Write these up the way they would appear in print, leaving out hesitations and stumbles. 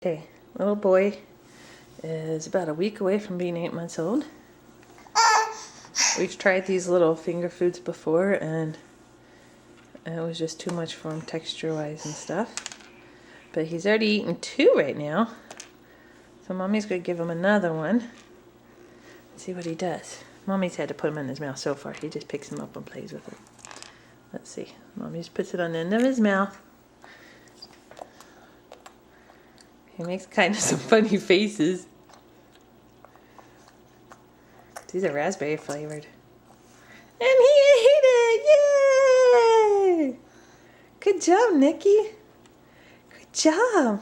Okay, little boy is about a week away from being 8 months old. We've tried these little finger foods before and it was just too much for him texture-wise and stuff. But he's already eaten 2 right now. So Mommy's going to give him another one. Let's see what he does. Mommy's had to put him in his mouth so far. He just picks him up and plays with it. Let's see. Mommy just puts it on the end of his mouth. He makes kind of some funny faces. These are raspberry flavored. And he ate it! Yay! Good job, Nicky. Good job.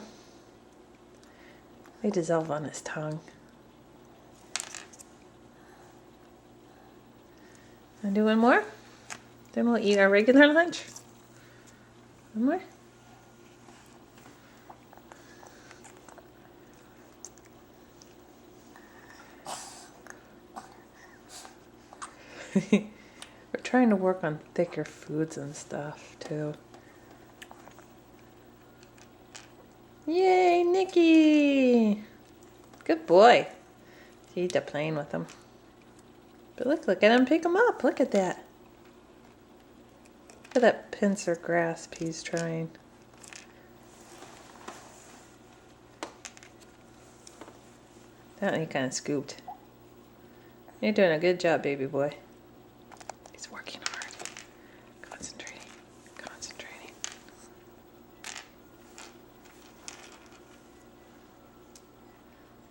They dissolve on his tongue. Want to do one more? Then we'll eat our regular lunch. One more? We're trying to work on thicker foods and stuff too. Yay, Nicky! Good boy. He's playing with him. But look at him pick him up. Look at that. Look at that pincer grasp he's trying. That one he kind of scooped. You're doing a good job, baby boy. He's working hard. Concentrating. Concentrating.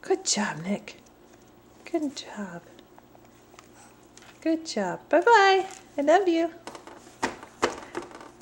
Good job, Nick. Good job. Good job. Bye-bye. I love you.